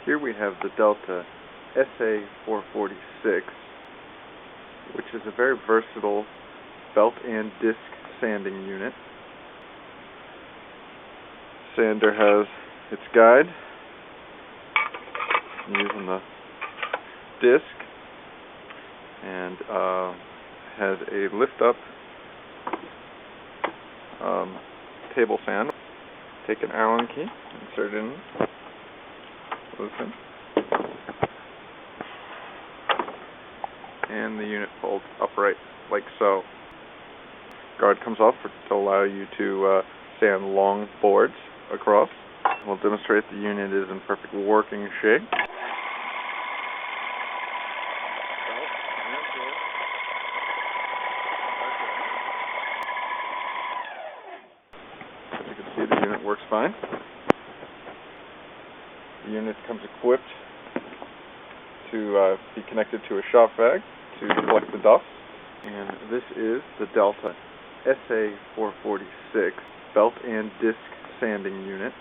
Here we have the Delta SA446, which is a very versatile belt and disc sanding unit. Sander has its guide using the disc and has a lift-up table sand. Take an Allen key, insert it in, loosen, and the unit folds upright like so. Guard comes off to allow you to sand long boards across. We'll demonstrate the unit is in perfect working shape. As you can see, the unit works fine. The unit comes equipped to be connected to a shop vac to collect the dust. And this is the Delta SA446 belt and disc sanding unit.